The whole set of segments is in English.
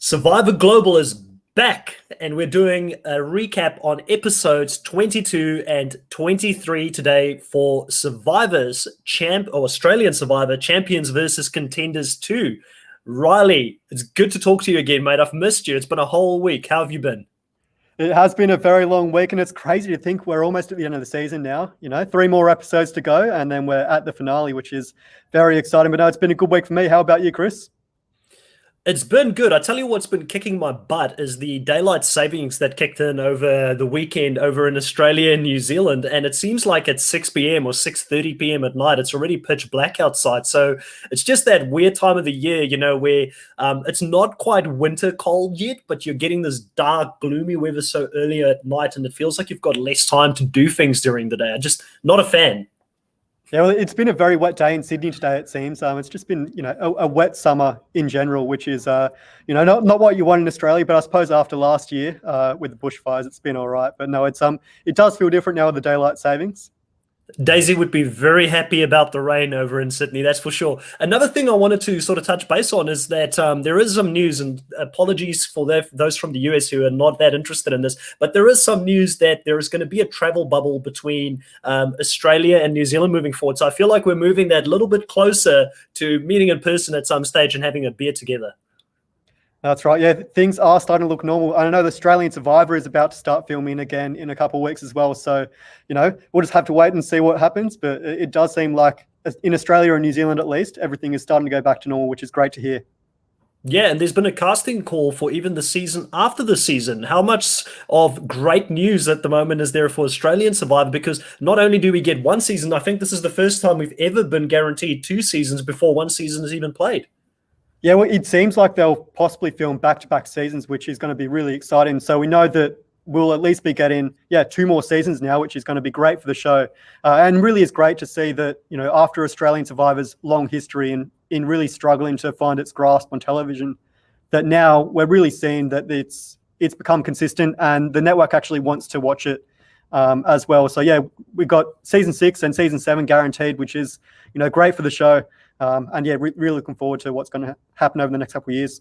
Survivor Global is back, and we're doing a recap on episodes 22 and 23 today for Survivor's Australian Survivor Champions versus Contenders 2. Riley, it's good to talk to you again, mate. I've missed you. It's been a whole week. How have you been? It has been a very long week, and it's crazy to think we're almost at the end of the season now. 3 more episodes to go, and then we're at the finale, which is very exciting. But no, it's been a good week for me. How about you, Chris? It's been good. I tell you what's been kicking my butt is the daylight savings that kicked in over the weekend over in Australia and New Zealand. And it seems like at 6 p.m. or 6:30 p.m. at night, it's already pitch black outside. So it's just that weird time of the year, where it's not quite winter cold yet, but you're getting this dark, gloomy weather so early at night, and it feels like you've got less time to do things during the day. I'm just not a fan. Yeah, well, it's been a very wet day in Sydney today, it seems. It's just been, a wet summer in general, which is, not what you want in Australia. But I suppose after last year with the bushfires, it's been all right. But no, it does feel different now with the daylight savings. Daisy would be very happy about the rain over in Sydney, that's for sure. Another thing I wanted to sort of touch base on is that there is some news, and apologies for those from the US who are not that interested in this, but there is some news that there is going to be a travel bubble between Australia and New Zealand moving forward. So I feel like we're moving that little bit closer to meeting in person at some stage and having a beer together. That's right. Yeah, things are starting to look normal. I know the Australian Survivor is about to start filming again in a couple of weeks as well. So, we'll just have to wait and see what happens. But it does seem like in Australia and New Zealand, at least, everything is starting to go back to normal, which is great to hear. Yeah, and there's been a casting call for even the season after the season. How much of great news at the moment is there for Australian Survivor? Because not only do we get one season, I think this is the first time we've ever been guaranteed 2 seasons before one season is even played. Yeah, well, it seems like they'll possibly film back-to-back seasons, which is going to be really exciting. So we know that we'll at least be getting, 2 more seasons now, which is going to be great for the show. And really is great to see that, after Australian Survivor's long history in really struggling to find its grasp on television, that now we're really seeing that it's become consistent and the network actually wants to watch it as well. So, yeah, we've got season 6 and season 7 guaranteed, which is, great for the show. Really looking forward to what's going to happen over the next couple of years.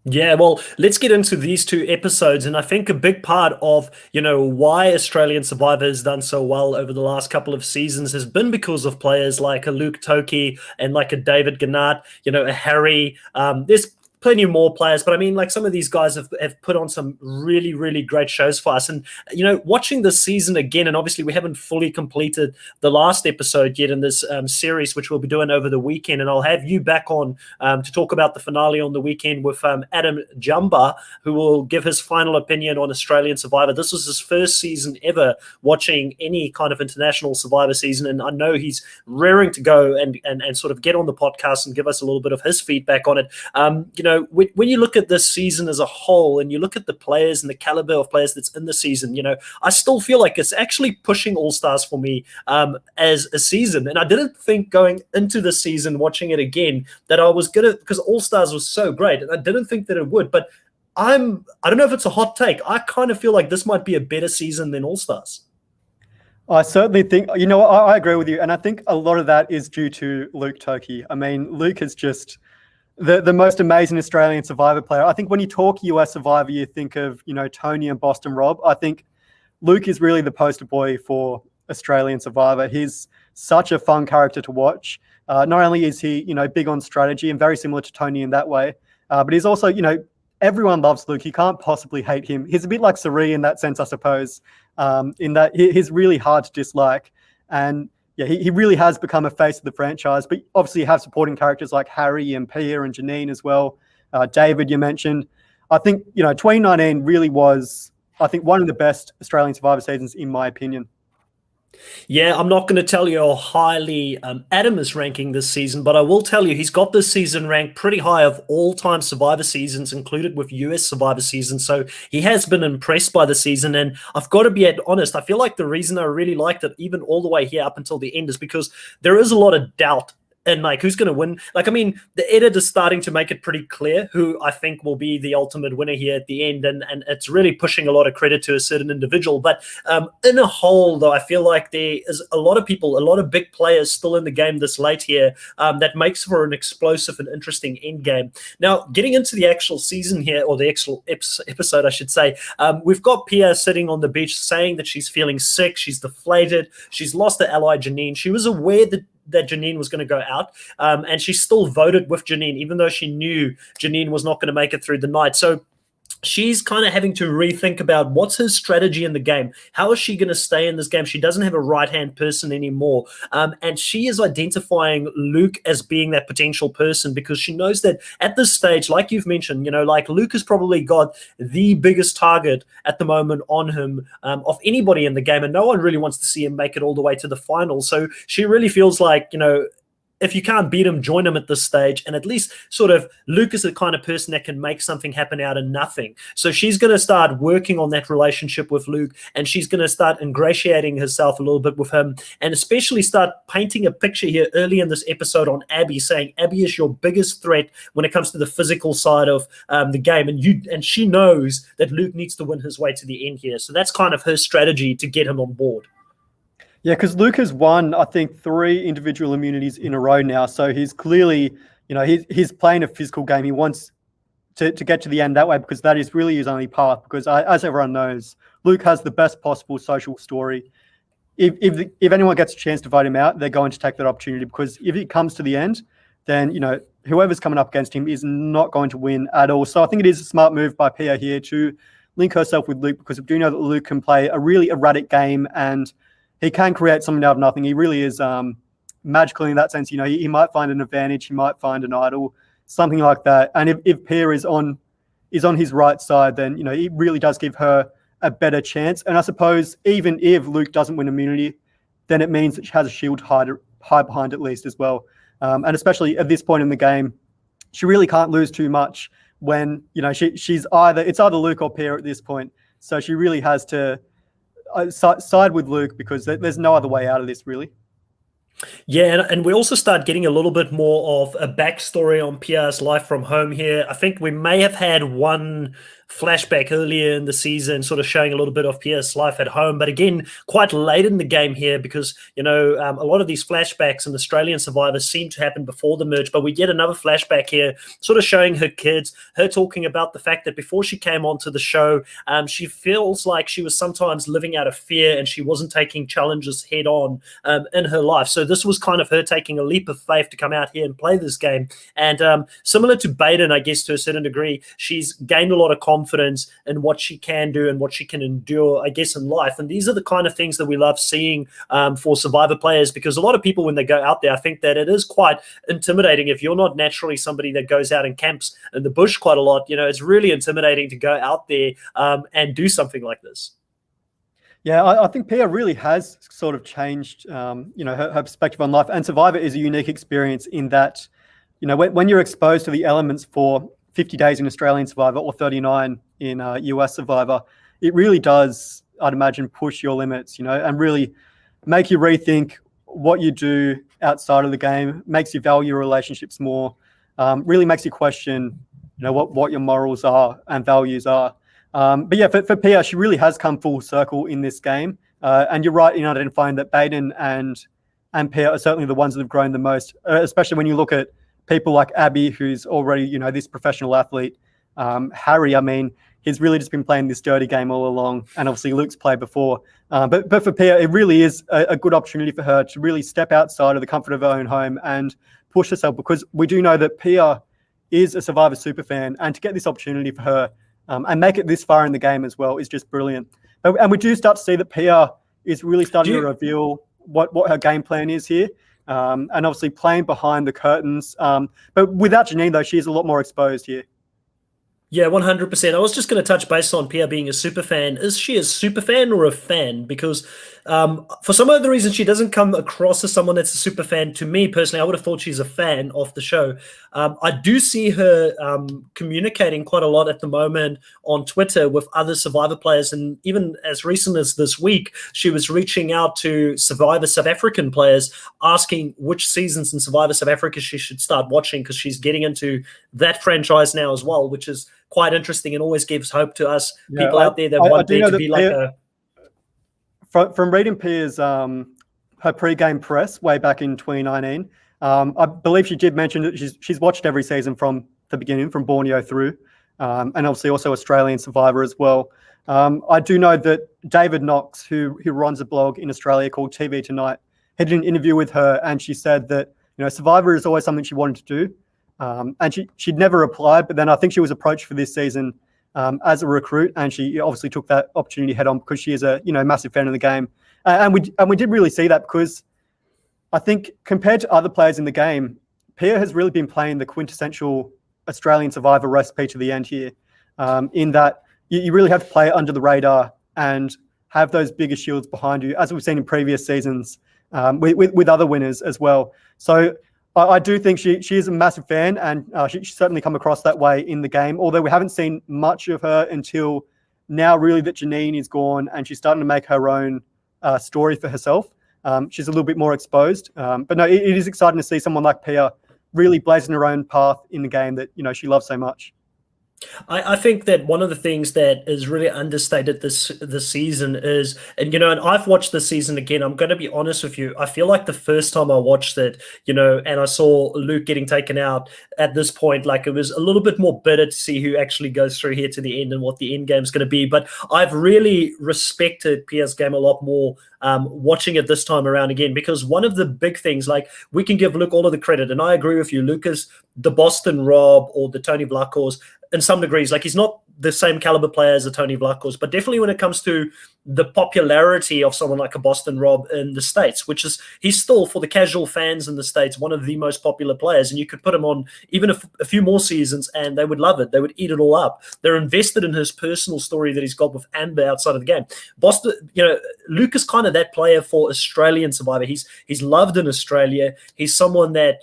Yeah, well, let's get into these 2 episodes. And I think a big part of, why Australian Survivor has done so well over the last couple of seasons has been because of players like a Luke Toki and like a David Gannat, a Harry. There's plenty more players, but I mean, like, some of these guys have put on some really, really great shows for us. And, watching this season again, and obviously we haven't fully completed the last episode yet in this series, which we'll be doing over the weekend. And I'll have you back on to talk about the finale on the weekend with Adam Jumba, who will give his final opinion on Australian Survivor. This was his first season ever watching any kind of international Survivor season. And I know he's raring to go and sort of get on the podcast and give us a little bit of his feedback on it. When you look at this season as a whole and you look at the players and the caliber of players that's in the season, I still feel like it's actually pushing All-Stars for me as a season. And I didn't think going into the season, watching it again, that I was going to, because All-Stars was so great, and I didn't think that it would. But I don't know if it's a hot take. I kind of feel like this might be a better season than All-Stars. I certainly think, I agree with you. And I think a lot of that is due to Luke Toki. I mean, Luke is just the most amazing Australian Survivor player. I think when you talk US Survivor, you think of, Tony and Boston Rob. I think Luke is really the poster boy for Australian Survivor. He's such a fun character to watch. Not only is he, big on strategy and very similar to Tony in that way, but he's also, everyone loves Luke. You can't possibly hate him. He's a bit like Sari in that sense, I suppose, in that he's really hard to dislike. And yeah, he really has become a face of the franchise. But obviously you have supporting characters like Harry and Pia and Janine as well. David, you mentioned. I think, 2019 really was, I think, one of the best Australian Survivor seasons, in my opinion. Yeah, I'm not going to tell you how highly Adam is ranking this season, but I will tell you he's got this season ranked pretty high of all-time Survivor seasons, included with US Survivor seasons. So he has been impressed by the season, and I've got to be honest, I feel like the reason I really liked it, even all the way here up until the end, is because there is a lot of doubt and like who's going to win. Like, I mean, the edit is starting to make it pretty clear who I think will be the ultimate winner here at the end, and it's really pushing a lot of credit to a certain individual. But in a whole, though, I feel like there is a lot of people, a lot of big players still in the game this late here, that makes for an explosive and interesting end game. Now, getting into the actual season here, or the actual episode, I should say, we've got Pia sitting on the beach saying that she's feeling sick, she's deflated, she's lost her ally Janine. She was aware that Janine was going to go out, and she still voted with Janine, even though she knew Janine was not going to make it through the night. So she's kind of having to rethink about what's her strategy in the game. How is she going to stay in this game? She doesn't have a right-hand person anymore. And she is identifying Luke as being that potential person because she knows that at this stage, like you've mentioned, like Luke has probably got the biggest target at the moment on him of anybody in the game. And no one really wants to see him make it all the way to the final. So she really feels like, if you can't beat him, join him at this stage. And at least sort of Luke is the kind of person that can make something happen out of nothing. So she's going to start working on that relationship with Luke, and she's going to start ingratiating herself a little bit with him, and especially start painting a picture here early in this episode on Abby, saying Abby is your biggest threat when it comes to the physical side of the game. And she knows that Luke needs to win his way to the end here. So that's kind of her strategy to get him on board. Yeah, because Luke has won, I think, 3 individual immunities in a row now. So he's clearly, he's playing a physical game. He wants to get to the end that way because that is really his only path. Because as everyone knows, Luke has the best possible social story. If anyone gets a chance to vote him out, they're going to take that opportunity because if it comes to the end, then, whoever's coming up against him is not going to win at all. So I think it is a smart move by Pia here to link herself with Luke because we do know that Luke can play a really erratic game and he can create something out of nothing. He really is magical in that sense. He might find an advantage, he might find an idol, something like that. And if Pia is on his right side, then it really does give her a better chance. And I suppose even if Luke doesn't win immunity, then it means that she has a shield to hide behind at least as well. And especially at this point in the game, she really can't lose too much when it's either Luke or Pia at this point. So she really has to side with Luke because there's no other way out of this, really. Yeah, and we also start getting a little bit more of a backstory on Pia's life from home here. I think we may have had one flashback earlier in the season sort of showing a little bit of Pia's life at home, but again, quite late in the game here because, a lot of these flashbacks in Australian Survivor seem to happen before the merge, but we get another flashback here sort of showing her kids, her talking about the fact that before she came onto the show, she feels like she was sometimes living out of fear and she wasn't taking challenges head on in her life. So this was kind of her taking a leap of faith to come out here and play this game. And similar to Baden, I guess, to a certain degree, she's gained a lot of confidence in what she can do and what she can endure, I guess, in life. And these are the kind of things that we love seeing for Survivor players, because a lot of people, when they go out there, I think that it is quite intimidating. If you're not naturally somebody that goes out and camps in the bush quite a lot, it's really intimidating to go out there and do something like this. Yeah, I think Pia really has sort of changed, her perspective on life. And Survivor is a unique experience in that, when you're exposed to the elements for 50 days in Australian Survivor or 39 in US Survivor, it really does, I'd imagine, push your limits, and really make you rethink what you do outside of the game, makes you value relationships more, really makes you question, what your morals are and values are. But yeah, for Pia, she really has come full circle in this game. And you're right in identifying that Baden and Pia are certainly the ones that have grown the most, especially when you look at people like Abby, who's already, this professional athlete. Harry, he's really just been playing this dirty game all along. And obviously Luke's played before. But for Pia, it really is a good opportunity for her to really step outside of the comfort of her own home and push herself, because we do know that Pia is a Survivor superfan, and to get this opportunity for her and make it this far in the game as well is just brilliant. And we do start to see that Pia is really starting to reveal what her game plan is here. And obviously playing behind the curtains. But without Janine, though, she is a lot more exposed here. Yeah, 100%. I was just going to touch base on Pia being a super fan. Is she a super fan or a fan? Because for some of the reasons, she doesn't come across as someone that's a super fan. To me personally, I would have thought she's a fan of the show. I do see her communicating quite a lot at the moment on Twitter with other Survivor players. And even as recent as this week, she was reaching out to Survivor South African players, asking which seasons in Survivor South Africa she should start watching, because she's getting into that franchise now as well, which is quite interesting and always gives hope to us Yeah, people out there that I want do there know to that be like a. from reading Pia's her pre-game press way back in 2019. I believe she did mention that she's watched every season from the beginning, from Borneo through, and obviously also Australian Survivor as well. I do know that David Knox, who runs a blog in Australia called TV Tonight, had an interview with her, and she said that Survivor is always something she wanted to do, and she'd never applied, but then I think she was approached for this season as a recruit, and she obviously took that opportunity head on because she is a massive fan of the game, and we did really see that because I think compared to other players in the game, Pia has really been playing the quintessential Australian Survivor recipe to the end here, in that you really have to play it under the radar and have those bigger shields behind you, as we've seen in previous seasons with other winners as well. So I do think she is a massive fan, and she's certainly come across that way in the game, although we haven't seen much of her until now, really, that Janine is gone and she's starting to make her own story for herself. She's a little bit more exposed. But no, it is exciting to see someone like Pia really blazing her own path in the game that she loves so much. I think that one of the things that is really understated this season is, and I've watched this season again. I'm going to be honest with you. I feel like the first time I watched it, and I saw Luke getting taken out at this point, like it was a little bit more bitter to see who actually goes through here to the end and what the end game is going to be. But I've really respected Pia's game a lot more watching it this time around again, because one of the big things, like, we can give Luke all of the credit, and I agree with you. Luke is the Boston Rob or the Tony Vlachos in some degrees. Like, he's not the same caliber player as a Tony Vlachos, but definitely when it comes to the popularity of someone like a Boston Rob in the States, which is, he's still, for the casual fans in the States, one of the most popular players. And you could put him on even a few more seasons and they would love it. They would eat it all up. They're invested in his personal story that he's got with Amber outside of the game. Boston, Luke is kind of that player for Australian Survivor. He's loved in Australia. He's someone that,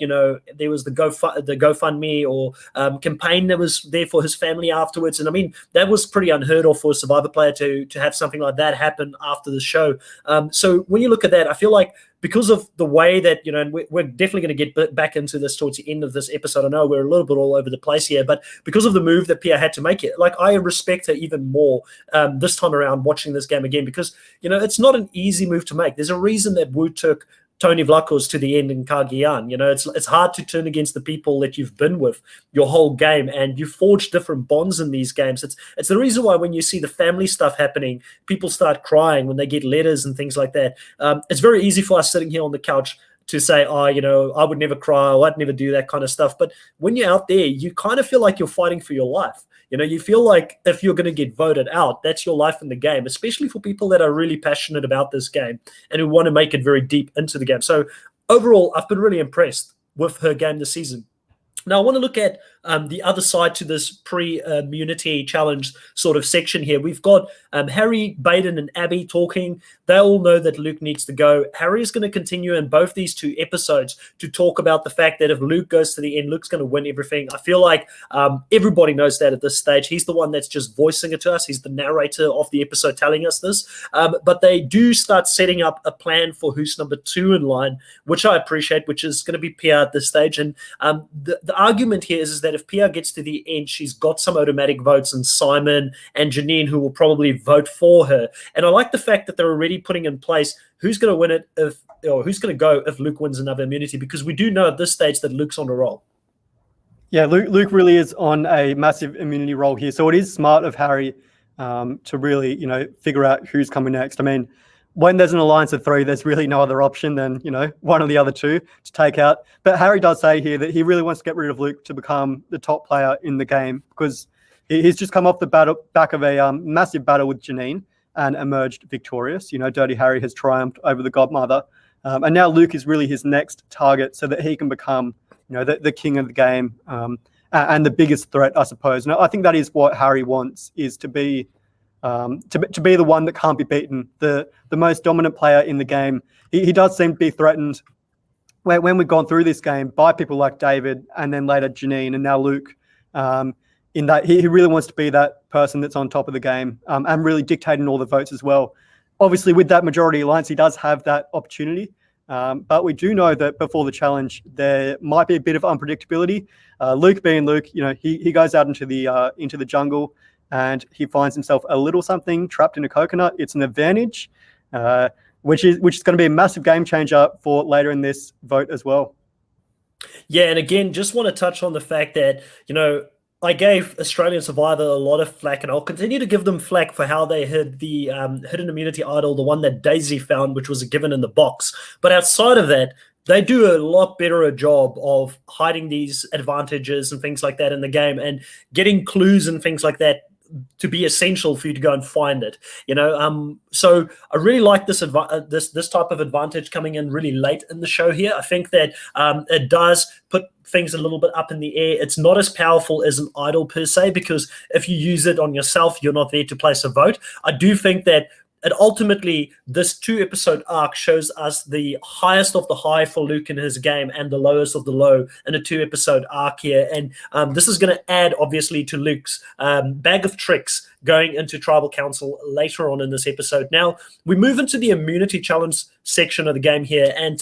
there was the GoFundMe or campaign that was there for his family afterwards. And I mean, that was pretty unheard of for a Survivor player to have something like that happen after the show. So when you look at that, I feel like, because of the way that, and we're definitely going to get back into this towards the end of this episode. I know we're a little bit all over the place here, but because of the move that Pia had to make, it, like, I respect her even more this time around watching this game again, because, it's not an easy move to make. There's a reason that Wu took Tony Vlachos to the end in Cagayan. It's hard to turn against the people that you've been with your whole game, and you forge different bonds in these games. It's the reason why when you see the family stuff happening, people start crying when they get letters and things like that. It's very easy for us sitting here on the couch to say, I would never cry, or I'd never do that kind of stuff. But when you're out there, you kind of feel like you're fighting for your life. You feel like if you're going to get voted out, that's your life in the game, especially for people that are really passionate about this game and who want to make it very deep into the game. So overall, I've been really impressed with her game this season. Now, I want to look at the other side to this pre-immunity challenge sort of section here. We've got Harry, Baden, and Abby talking. They all know that Luke needs to go. Harry is going to continue in both these two episodes to talk about the fact that if Luke goes to the end, Luke's going to win everything. I feel like everybody knows that at this stage. He's the one that's just voicing it to us. He's the narrator of the episode telling us this. But they do start setting up a plan for who's number 2 in line, which I appreciate, which is going to be Pia at this stage. And the argument here is that if Pia gets to the end, she's got some automatic votes in Simon and Janine, who will probably vote for her. And I like the fact that they're already putting in place who's going to win it or who's going to go if Luke wins another immunity, because we do know at this stage that Luke's on a roll. Yeah, Luke really is on a massive immunity roll here. So it is smart of Harry to really, figure out who's coming next. I mean, when there's an alliance of 3, there's really no other option than, one of the other 2 to take out. But Harry does say here that he really wants to get rid of Luke to become the top player in the game, because he's just come off the back of a massive battle with Janine and emerged victorious. Dirty Harry has triumphed over the Godmother. And now Luke is really his next target so that he can become, the king of the game. And and the biggest threat, I suppose. And I think that is what Harry wants, is to be the one that can't be beaten, the most dominant player in the game. He does seem to be threatened when we've gone through this game by people like David and then later Janine and now Luke, in that he really wants to be that person that's on top of the game, and really dictating all the votes as well. Obviously, with that majority alliance, he does have that opportunity. But we do know that before the challenge, there might be a bit of unpredictability. Luke being Luke, he goes out into the jungle and he finds himself a little something trapped in a coconut. It's an advantage, which is going to be a massive game changer for later in this vote as well. Yeah, and again, just want to touch on the fact that, I gave Australian Survivor a lot of flack, and I'll continue to give them flack for how they hid the hidden immunity idol, the one that Daisy found, which was a given in the box. But outside of that, they do a lot better a job of hiding these advantages and things like that in the game, and getting clues and things like that to be essential for you to go and find it. So I really like this this type of advantage coming in really late in the show here. I think that it does put things a little bit up in the air. It's not as powerful as an idol per se, because if you use it on yourself, you're not there to place a vote. I do think that ultimately, this 2-episode arc shows us the highest of the high for Luke in his game and the lowest of the low in a 2-episode arc here. And this is going to add, obviously, to Luke's bag of tricks going into Tribal Council later on in this episode. Now, we move into the immunity challenge section of the game here. And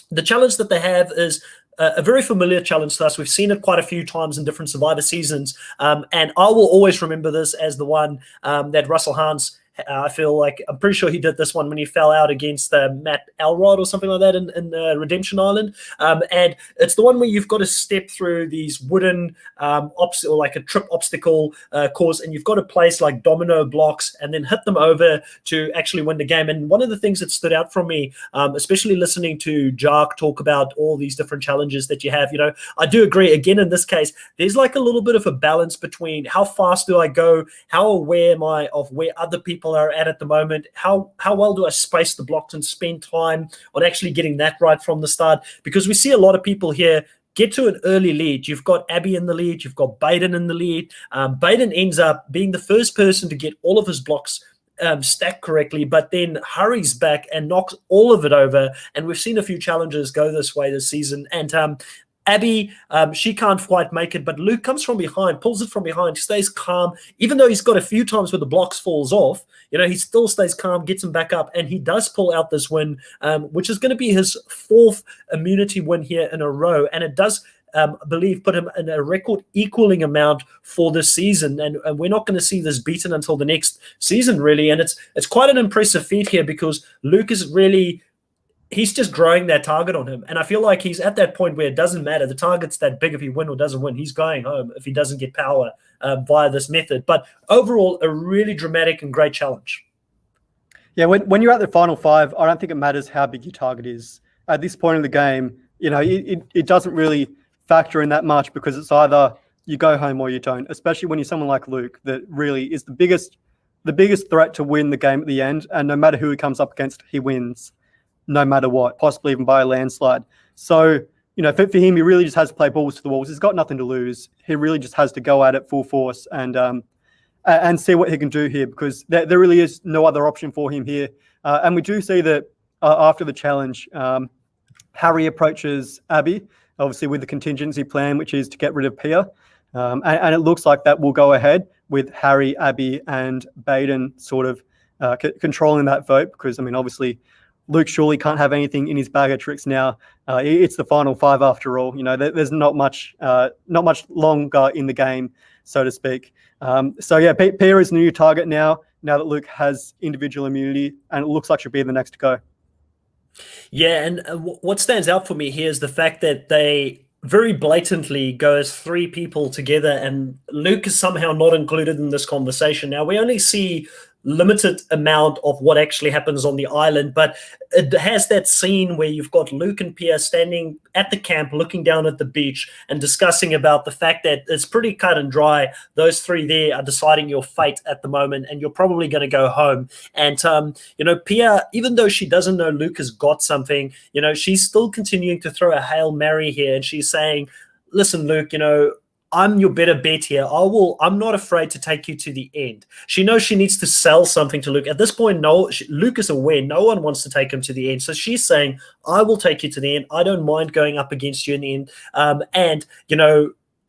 the challenge that they have is a very familiar challenge to us. We've seen it quite a few times in different Survivor seasons. And I will always remember this as the one that Russell Hahns, I feel like, I'm pretty sure he did this one when he fell out against Matt Elrod or something like that in Redemption Island. And it's the one where you've got to step through these wooden or like a trip obstacle course, and you've got to place like domino blocks and then hit them over to actually win the game. And one of the things that stood out from me, especially listening to Jark talk about all these different challenges that you have, I do agree. Again, in this case, there's like a little bit of a balance between how fast do I go, how aware am I of where other people are at the moment, how well do I space the blocks and spend time on actually getting that right from the start, because we see a lot of people here get to an early lead. You've got Abby in the lead, you've got Baden in the lead. Baden ends up being the first person to get all of his blocks stacked correctly, but then hurries back and knocks all of it over, and we've seen a few challenges go this way this season. And Abby, she can't quite make it, but Luke comes from behind, pulls it from behind, stays calm. Even though he's got a few times where the blocks falls off, he still stays calm, gets him back up, and he does pull out this win, which is going to be his 4th immunity win here in a row. And it does, I believe, put him in a record equaling amount for this season. And we're not going to see this beaten until the next season, really. And it's quite an impressive feat here, because Luke is really... he's just growing that target on him. And I feel like he's at that point where it doesn't matter. The target's that big if he wins or doesn't win. He's going home if he doesn't get power via this method. But overall, a really dramatic and great challenge. Yeah, when you're at the final 5, I don't think it matters how big your target is. At this point in the game, it doesn't really factor in that much, because it's either you go home or you don't, especially when you're someone like Luke that really is the biggest threat to win the game at the end. And no matter who he comes up against, he wins. No matter what, possibly even by a landslide. So, for him, he really just has to play balls to the walls. He's got nothing to lose. He really just has to go at it full force and see what he can do here, because there really is no other option for him here. And we do see that after the challenge, Harry approaches Abby, obviously with the contingency plan, which is to get rid of Pia. And it looks like that will go ahead with Harry, Abby, and Baden sort of controlling that vote, because, obviously, Luke surely can't have anything in his bag of tricks now. It's the final 5 after all. There's not much longer in the game, so to speak. So yeah, Pia is the new target now that Luke has individual immunity, and it looks like she'll be the next to go. Yeah, and what stands out for me here is the fact that they very blatantly go as 3 people together, and Luke is somehow not included in this conversation. Now, we only see limited amount of what actually happens on the island, but it has that scene where you've got Luke and Pia standing at the camp looking down at the beach and discussing about the fact that it's pretty cut and dry. Those 3 there are deciding your fate at the moment, and you're probably going to go home. And Pia, even though she doesn't know Luke has got something, she's still continuing to throw a Hail Mary here, and she's saying, listen, Luke, I'm your better bet here. I'm not afraid to take you to the end. She knows she needs to sell something to Luke. At this point, no, Luke is aware no one wants to take him to the end. So she's saying, I will take you to the end. I don't mind going up against you in the end. And,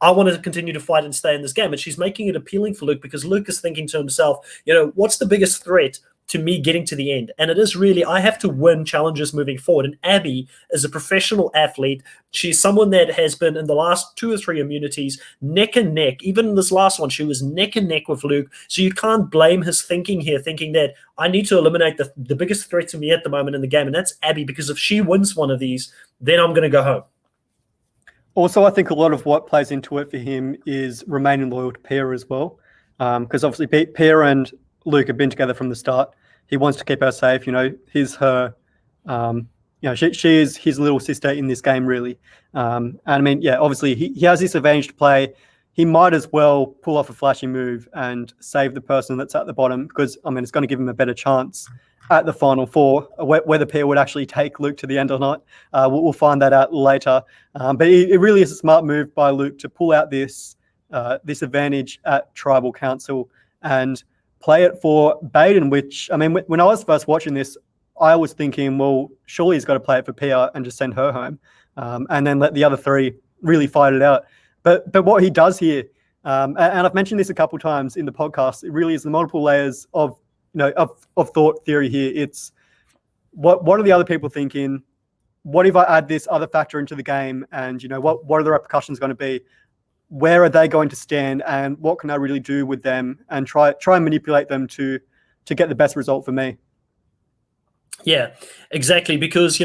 I want to continue to fight and stay in this game. And she's making it appealing for Luke because Luke is thinking to himself, what's the biggest threat to me getting to the end? And it is really, I have to win challenges moving forward. And Abby is a professional athlete. She's someone that has been in the last 2 or 3 immunities neck and neck. Even in this last one, she was neck and neck with Luke. So you can't blame his thinking here, thinking that I need to eliminate the biggest threat to me at the moment in the game. And that's Abby, because if she wins one of these, then I'm going to go home. Also, I think a lot of what plays into it for him is remaining loyal to Pia as well. Because obviously Pia and Luke have been together from the start. He wants to keep her safe. He's her, she is his little sister in this game, really. And I mean, yeah, obviously he has this advantage to play. He might as well pull off a flashy move and save the person that's at the bottom because, I mean, it's going to give him a better chance at the Final Four. Whether Pia would actually take Luke to the end or not, we'll find that out later. But it really is a smart move by Luke to pull out this advantage at Tribal Council and play it for Baden, which, I mean, when I was first watching this, I was thinking, well, surely he's got to play it for Pia and just send her home and then let the other 3 really fight it out. But what he does here, and I've mentioned this a couple of times in the podcast, it really is the multiple layers of thought theory here. It's what are the other people thinking? What if I add this other factor into the game? And what are the repercussions going to be? Where are they going to stand? And what can I really do with them? And try and manipulate them to get the best result for me. Yeah, exactly. Because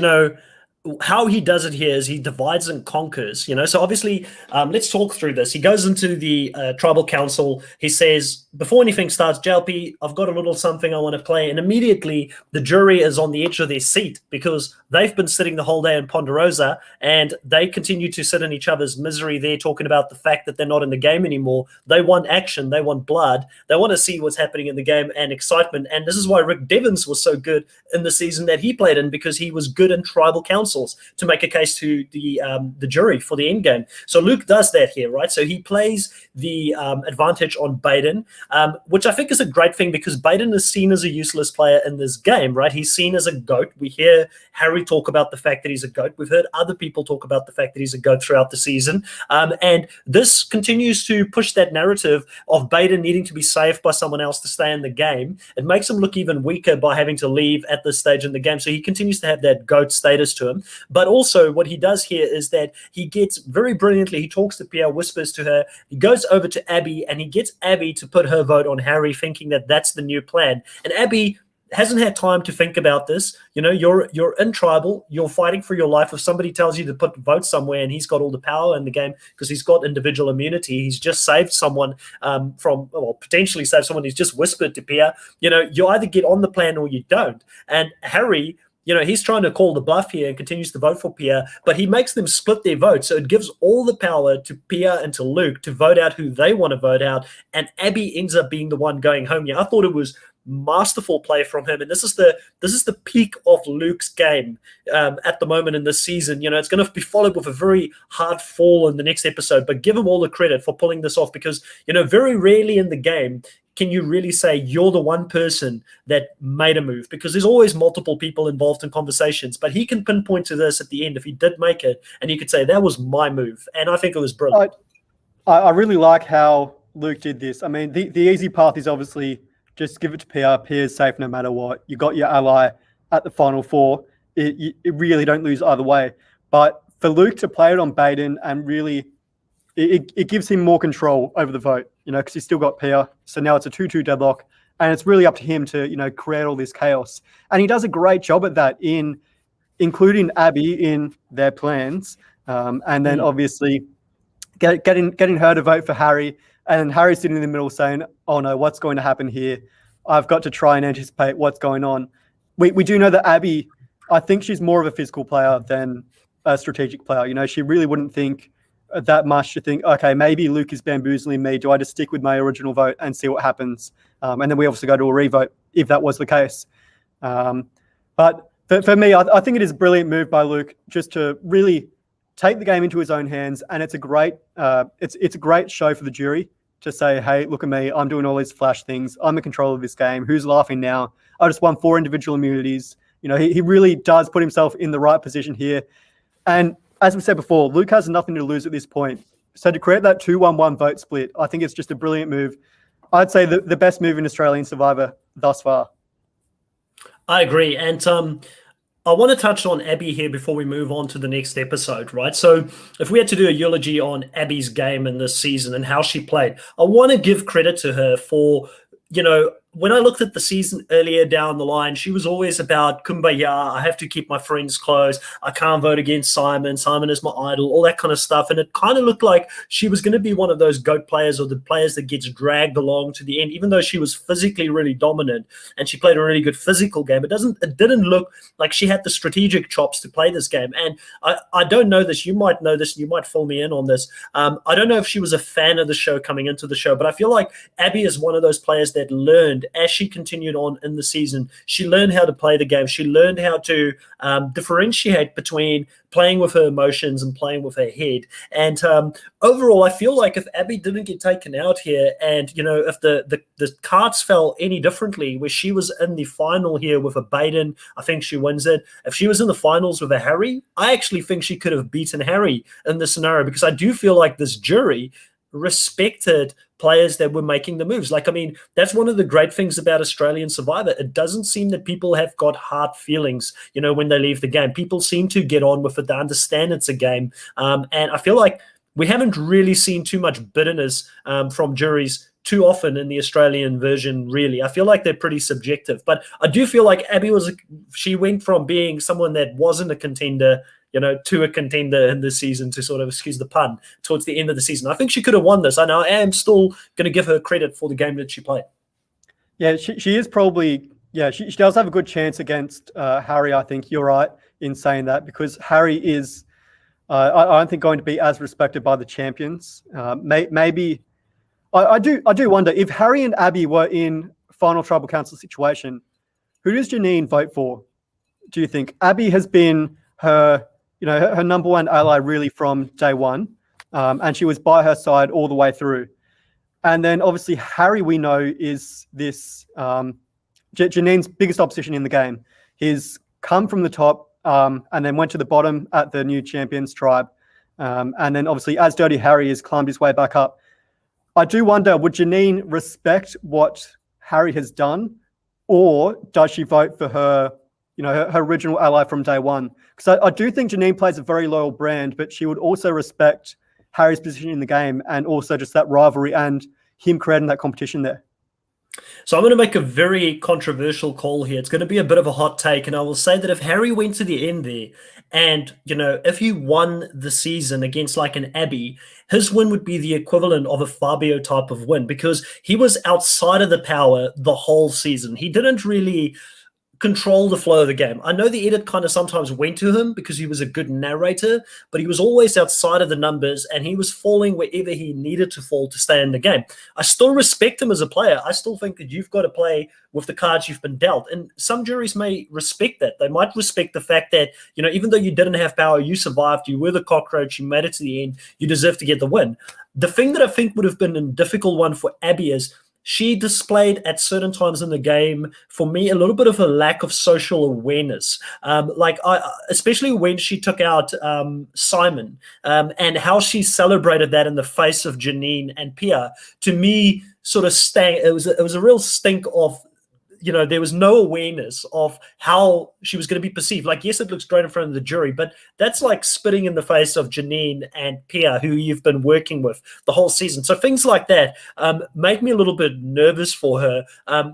how he does it here is he divides and conquers, so obviously let's talk through this. He goes into the tribal council. He says, before anything starts, JLP, I've got a little something I want to play. And immediately the jury is on the edge of their seat because they've been sitting the whole day in Ponderosa and they continue to sit in each other's misery there, talking about the fact that they're not in the game anymore. They want action. They want blood. They want to see what's happening in the game and excitement. And this is why Rick Devens was so good in the season that he played in, because he was good in tribal councils to make a case to the jury for the end game. So Luke does that here, right? So he plays the advantage on Baden, which I think is a great thing because Baden is seen as a useless player in this game, right? He's seen as a GOAT. We hear Harry talk about the fact that he's a GOAT. We've heard other people talk about the fact that he's a GOAT throughout the season. And this continues to push that narrative of Baden needing to be saved by someone else to stay in the game. It makes him look even weaker by having to leave at this stage in the game. So he continues to have that GOAT status to him. But also what he does here is that he gets very brilliantly, he talks to Pia, whispers to her, he goes over to Abby and he gets Abby to put her vote on Harry, thinking that that's the new plan. And Abby hasn't had time to think about this. You're in tribal, you're fighting for your life. If somebody tells you to put vote somewhere and he's got all the power in the game because he's got individual immunity, he's just saved someone potentially saved someone. He's just whispered to Pia, you either get on the plan or you don't. And Harry, he's trying to call the bluff here and continues to vote for Pia, but he makes them split their vote. So it gives all the power to Pia and to Luke to vote out who they want to vote out. And Abby ends up being the one going home. Yeah, I thought it was masterful play from him. And this is the peak of Luke's game at the moment in this season. It's going to be followed with a very hard fall in the next episode, but give him all the credit for pulling this off because, very rarely in the game can you really say you're the one person that made a move, because there's always multiple people involved in conversations, but he can pinpoint to this at the end if he did make it, and you could say that was my move. And I think it was brilliant. I really like how Luke did this. I mean, the easy path is obviously just give it to Pia. Pia's safe no matter what. You got your ally at the Final Four. It really don't lose either way. But for Luke to play it on Baden and really, it gives him more control over the vote, because he's still got Pia. So now it's a 2-2 deadlock, and it's really up to him to, create all this chaos. And he does a great job at that, in including Abby in their plans, and then obviously getting her to vote for Harry. And Harry's sitting in the middle saying, oh no, what's going to happen here? I've got to try and anticipate what's going on. We do know that Abby, I think she's more of a physical player than a strategic player. She really wouldn't think that much to think, okay, maybe Luke is bamboozling me. Do I just stick with my original vote and see what happens? And then we obviously go to a revote if that was the case. But for me, I think it is a brilliant move by Luke just to really take the game into his own hands, and it's a great show for the jury to say, hey, look at me, I'm doing all these flash things, I'm in control of this game, who's laughing now? I just won 4 individual immunities. He really does put himself in the right position here. And as we said before, Luke has nothing to lose at this point. So to create that 2-1-1 vote split, I think it's just a brilliant move. I'd say the best move in Australian Survivor thus far. I agree. And I want to touch on Abby here before we move on to the next episode, right? So if we had to do a eulogy on Abby's game in this season and how she played, I want to give credit to her for, when I looked at the season earlier down the line, she was always about kumbaya. I have to keep my friends close. I can't vote against Simon. Simon is my idol, all that kind of stuff. And it kind of looked like she was going to be one of those GOAT players or the players that gets dragged along to the end, even though she was physically really dominant and she played a really good physical game. It didn't look like she had the strategic chops to play this game. And I don't know this. You might know this. You might fill me in on this. I don't know if she was a fan of the show coming into the show, but I feel like Abby is one of those players that learned as she continued on in the season. She learned how to play the game. She learned how to differentiate between playing with her emotions and playing with her head. And overall, I feel like if Abby didn't get taken out here and, if the cards fell any differently, where she was in the final here with a Baden, I think she wins it. If she was in the finals with a Harry, I actually think she could have beaten Harry in this scenario, because I do feel like this jury respected players that were making the moves. That's one of the great things about Australian Survivor. It doesn't seem that people have got hard feelings, when they leave the game. People seem to get on with it. They understand it's a game. And I feel like we haven't really seen too much bitterness from juries too often in the Australian version, really. I feel like they're pretty subjective. But I do feel like Abby she went from being someone that wasn't a contender to a contender in this season, to sort of, excuse the pun, towards the end of the season. I think she could have won this. I am still going to give her credit for the game that she played. Yeah, she is probably, she does have a good chance against Harry. I think you're right in saying that, because Harry is, I don't think, going to be as respected by the champions. Maybe, I do wonder if Harry and Abby were in final tribal council situation, who does Janine vote for, do you think? Abby has been her number one ally really from day one, and she was by her side all the way through. And then obviously Harry, we know, is this Janine's biggest opposition in the game. He's come from the top and then went to the bottom at the new champions tribe. And then obviously, as Dirty Harry has climbed his way back up. I do wonder, would Janine respect what Harry has done, or does she vote for her her original ally from day one? Because I do think Janine plays a very loyal brand, but she would also respect Harry's position in the game and also just that rivalry and him creating that competition there. So I'm going to make a very controversial call here. It's going to be a bit of a hot take, and I will say that if Harry went to the end there and, if he won the season against like an Abby, his win would be the equivalent of a Fabio type of win, because he was outside of the power the whole season. He didn't really control the flow of the game. I know the edit kind of sometimes went to him because he was a good narrator, but he was always outside of the numbers and he was falling wherever he needed to fall to stay in the game. I still respect him as a player. I still think that you've got to play with the cards you've been dealt. And some juries may respect that. They might respect the fact that, even though you didn't have power, you survived, you were the cockroach, you made it to the end, you deserve to get the win. The thing that I think would have been a difficult one for Abby is she displayed at certain times in the game, for me, a little bit of a lack of social awareness. Especially when she took out Simon, and how she celebrated that in the face of Janine and Pia. To me, sort of it was a real stink of, there was no awareness of how she was going to be perceived. Like, yes, it looks great in front of the jury, but that's like spitting in the face of Janine and Pia, who you've been working with the whole season. So things like that make me a little bit nervous for her.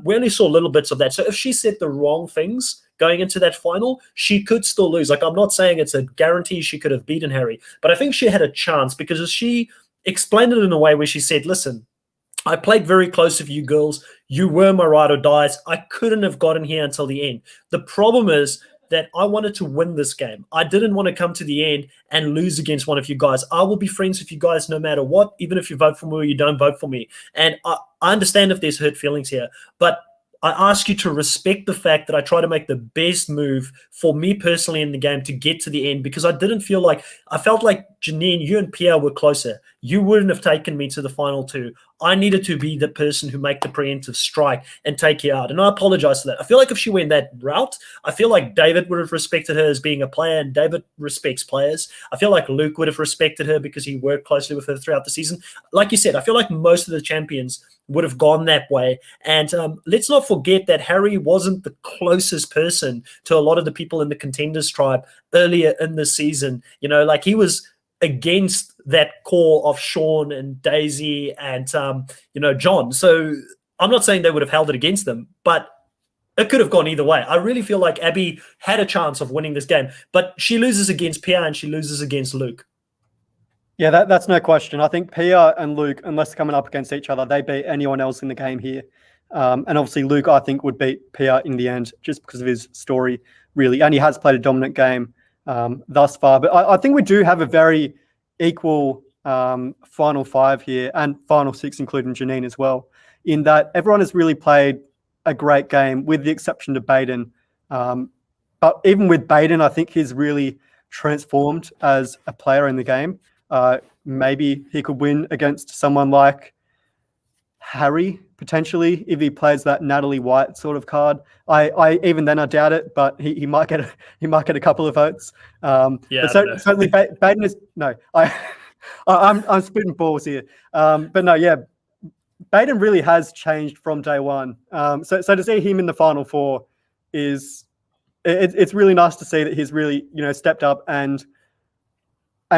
We only saw little bits of that. So if she said the wrong things going into that final, she could still lose. Like, I'm not saying it's a guarantee she could have beaten Harry, but I think she had a chance, because she explained it in a way where she said, listen, I played very close with you girls. You were my ride or dies. I couldn't have gotten here until the end. The problem is that I wanted to win this game. I didn't want to come to the end and lose against one of you guys. I will be friends with you guys no matter what, even if you vote for me or you don't vote for me. And I understand if there's hurt feelings here, but I ask you to respect the fact that I try to make the best move for me personally in the game to get to the end, because I felt like Janine, you and Pierre were closer. You wouldn't have taken me to the final two. I needed to be the person who make the preemptive strike and take you out. And I apologize for that. I feel like if she went that route, I feel like David would have respected her as being a player, and David respects players. I feel like Luke would have respected her because he worked closely with her throughout the season. Like you said, I feel like most of the champions would have gone that way. And let's not forget that Harry wasn't the closest person to a lot of the people in the Contenders tribe earlier in the season. Like he was against that core of Sean and Daisy and, John. So I'm not saying they would have held it against them, but it could have gone either way. I really feel like Abby had a chance of winning this game, but she loses against Pierre and she loses against Luke. Yeah, that's no question. I think Pia and Luke, unless they're coming up against each other, they beat anyone else in the game here. And obviously Luke, I think, would beat Pia in the end just because of his story, really. And he has played a dominant game thus far. But I think we do have a very equal final five here, and final six, including Janine as well, in that everyone has really played a great game, with the exception to Baden. But even with Baden, I think he's really transformed as a player in the game. Maybe he could win against someone like Harry, potentially, if he plays that Natalie White sort of card. I even then I doubt it, but he might get a couple of votes. But certainly Baden is no. I'm spitting balls here. But no, yeah, Baden really has changed from day one. So to see him in the final four it's really nice to see that he's really stepped up and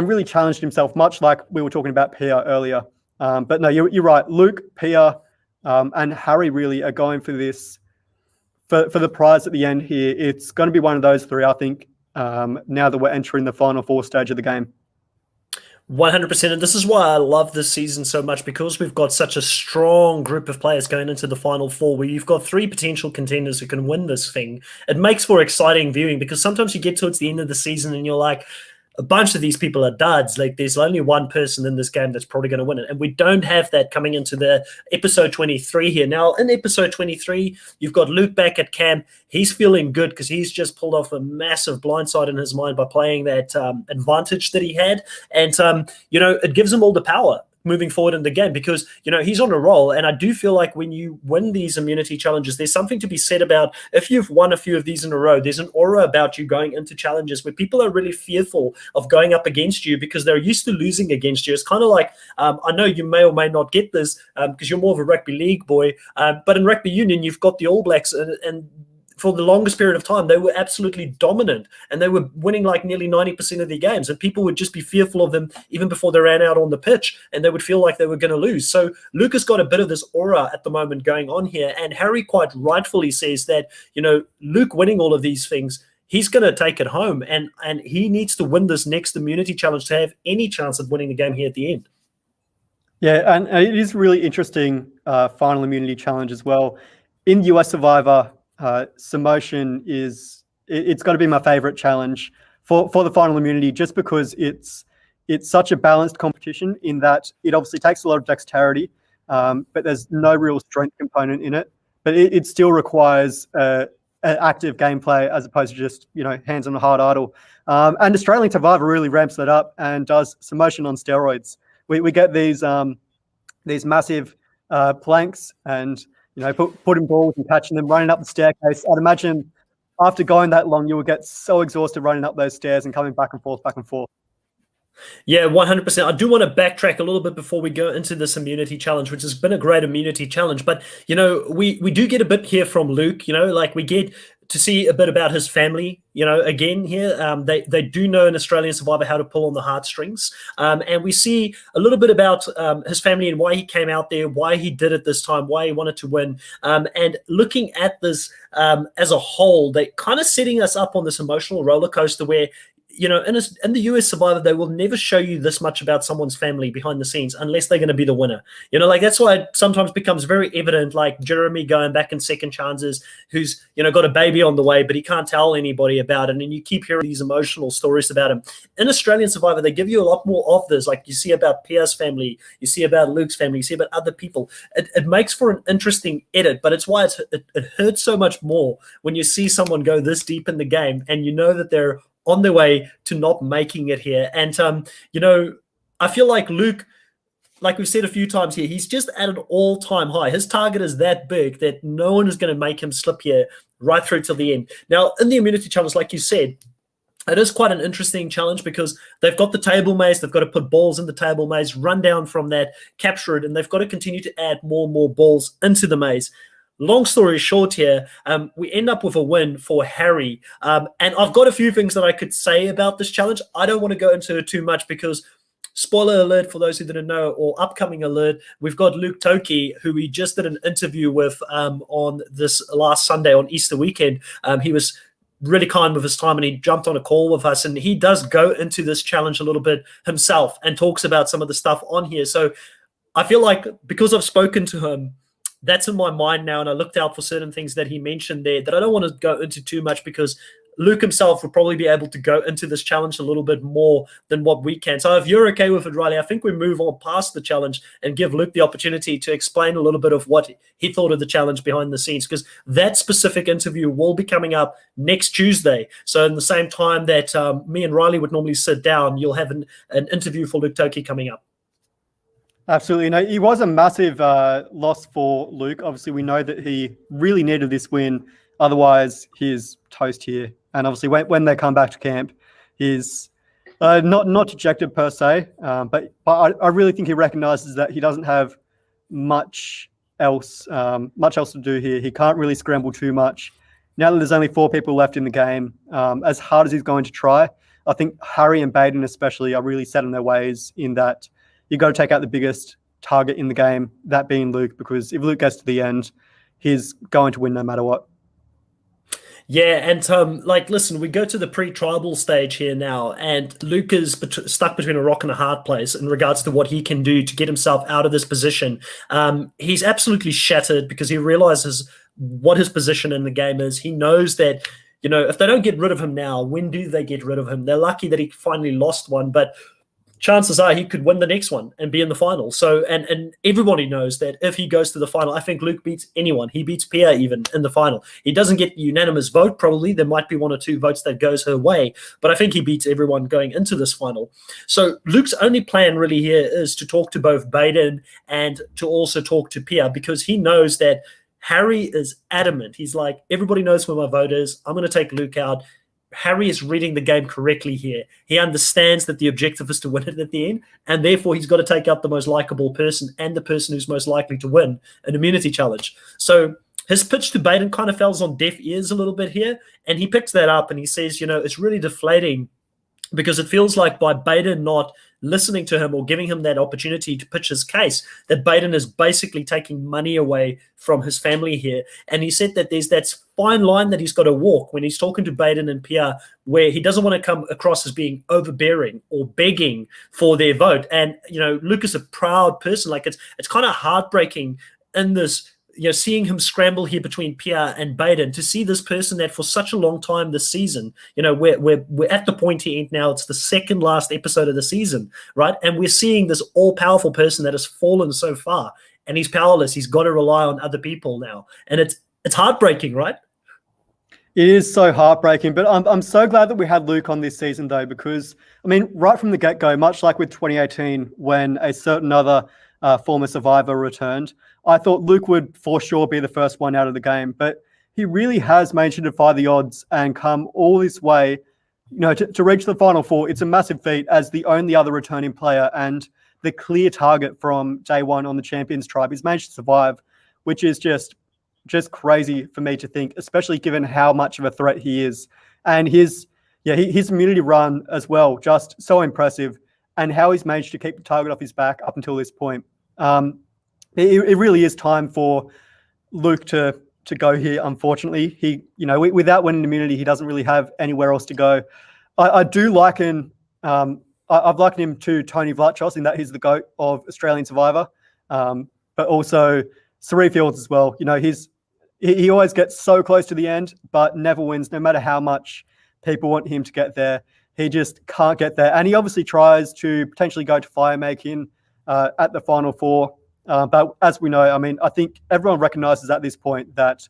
really challenged himself, much like we were talking about Pia earlier. But no, you're right. Luke, Pia, and Harry really are going for this, for the prize at the end here. It's going to be one of those three, I think, now that we're entering the final four stage of the game. 100%. And this is why I love this season so much, because we've got such a strong group of players going into the final four, where you've got three potential contenders who can win this thing. It makes for exciting viewing, because sometimes you get towards the end of the season and you're like, a bunch of these people are duds. Like, there's only one person in this game that's probably going to win it. And we don't have that coming into the episode 23 here. Now, in episode 23, you've got Luke back at camp. He's feeling good because he's just pulled off a massive blindside in his mind by playing that advantage that he had. And, it gives him all the power moving forward in the game, because he's on a roll. And I do feel like when you win these immunity challenges, there's something to be said about, if you've won a few of these in a row, there's an aura about you going into challenges where people are really fearful of going up against you because they're used to losing against you. It's kind of like, I know you may or may not get this because you're more of a rugby league boy, but in rugby union, you've got the All Blacks, and for the longest period of time, they were absolutely dominant, and they were winning like nearly 90% of their games, and people would just be fearful of them even before they ran out on the pitch, and they would feel like they were going to lose. So Luke has got a bit of this aura at the moment going on here, and Harry quite rightfully says that, Luke winning all of these things, he's going to take it home, and he needs to win this next immunity challenge to have any chance of winning the game here at the end. Yeah, and it is really interesting final immunity challenge as well. In US Survivor, Samotion it's got to be my favorite challenge for the final immunity, just because it's such a balanced competition in that it obviously takes a lot of dexterity, but there's no real strength component in it. But it still requires an active gameplay as opposed to just hands on a hard idle. And Australian Survivor really ramps that up and does Samotion on steroids. We get these massive planks and putting balls and catching them, running up the staircase. I'd imagine after going that long, you would get so exhausted running up those stairs and coming back and forth, back and forth. Yeah, 100%. I do want to backtrack a little bit before we go into this immunity challenge, which has been a great immunity challenge. But, we do get a bit here from Luke, like we get to see a bit about his family, again here. They do know in Australian Survivor how to pull on the heartstrings. And we see a little bit about his family and why he came out there, why he did it this time, why he wanted to win. And looking at this as a whole, they kind of setting us up on this emotional roller coaster where in the US Survivor, they will never show you this much about someone's family behind the scenes unless they're going to be the winner. Like that's why it sometimes becomes very evident, like Jeremy going back in second chances, who's, got a baby on the way, but he can't tell anybody about it. And you keep hearing these emotional stories about him. In Australian Survivor, they give you a lot more of this. Like you see about Pia's family, you see about Luke's family, you see about other people. It makes for an interesting edit, but it's why it hurts so much more when you see someone go this deep in the game and you know that they're on their way to not making it here. And, I feel like Luke, like we've said a few times here, he's just at an all-time high. His target is that big that no one is going to make him slip here right through till the end. Now, in the immunity challenge, like you said, it is quite an interesting challenge because they've got the table maze, they've got to put balls in the table maze, run down from that, capture it, and they've got to continue to add more and more balls into the maze. Long story short here, we end up with a win for Harry. And I've got a few things that I could say about this challenge. I don't want to go into it too much because, spoiler alert for those who didn't know, or upcoming alert, we've got Luke Toki, who we just did an interview with on this last Sunday on Easter weekend. He was really kind with his time and he jumped on a call with us, and he does go into this challenge a little bit himself and talks about some of the stuff on here. So I feel like because I've spoken to him, that's in my mind now, and I looked out for certain things that he mentioned there that I don't want to go into too much because Luke himself will probably be able to go into this challenge a little bit more than what we can. So if you're okay with it, Riley, I think we move on past the challenge and give Luke the opportunity to explain a little bit of what he thought of the challenge behind the scenes, because that specific interview will be coming up next Tuesday. So in the same time that me and Riley would normally sit down, you'll have an interview for Luke Toki coming up. Absolutely. No, he was a massive loss for Luke. Obviously, we know that he really needed this win. Otherwise, he's toast here. And obviously, when they come back to camp, he's not dejected per se, but I really think he recognises that he doesn't have much else to do here. He can't really scramble too much. Now that there's only 4 people left in the game, as hard as he's going to try, I think Harry and Baden especially are really set in their ways in that you got to take out the biggest target in the game, that being Luke, because if Luke gets to the end, he's going to win no matter what. Yeah, and listen, we go to the pre-tribal stage here now, and Luke is stuck between a rock and a hard place in regards to what he can do to get himself out of this position. He's absolutely shattered because he realizes what his position in the game is. He knows that, if they don't get rid of him now, when do they get rid of him? They're lucky that he finally lost one, but chances are he could win the next one and be in the final. So, and everybody knows that if he goes to the final, I think Luke beats anyone. He beats Pia even in the final. He doesn't get unanimous vote, probably. There might be 1 or 2 votes that goes her way, but I think he beats everyone going into this final. So Luke's only plan really here is to talk to both Baden and to also talk to Pia, because he knows that Harry is adamant. He's like, everybody knows where my vote is. I'm going to take Luke out. Harry is reading the game correctly here. He understands that the objective is to win it at the end, and therefore he's got to take out the most likable person and the person who's most likely to win an immunity challenge. So his pitch to Baden kind of falls on deaf ears a little bit here, and he picks that up and he says, it's really deflating because it feels like by Baden not listening to him or giving him that opportunity to pitch his case, that Baden is basically taking money away from his family here. And he said that there's that fine line that he's got to walk when he's talking to Baden and Pia, where he doesn't want to come across as being overbearing or begging for their vote. And, Luke is a proud person. Like it's kind of heartbreaking in this, seeing him scramble here between Pia and Baden, to see this person that for such a long time this season, we're at the point here now, it's the second last episode of the season, right? And we're seeing this all-powerful person that has fallen so far, and he's powerless. He's got to rely on other people now. And it's heartbreaking, right? It is so heartbreaking, but I'm so glad that we had Luke on this season, though, because, right from the get-go, much like with 2018, when a certain other former survivor returned, I thought Luke would for sure be the first one out of the game, but he really has managed to defy the odds and come all this way, to reach the Final Four. It's a massive feat as the only other returning player and the clear target from day one on the Champions Tribe. He's managed to survive, which is just crazy for me to think, especially given how much of a threat he is. And his immunity run as well, just so impressive, and how he's managed to keep the target off his back up until this point. It really is time for Luke to go here, unfortunately. He, without winning immunity, he doesn't really have anywhere else to go. I do liken, I've likened him to Tony Vlachos in that he's the GOAT of Australian Survivor, but also Sari Fields as well. You know, he always gets so close to the end, but never wins, no matter how much people want him to get there. He just can't get there. And he obviously tries to potentially go to fire making at the Final Four. But as we know, I mean, I think everyone recognizes at this point that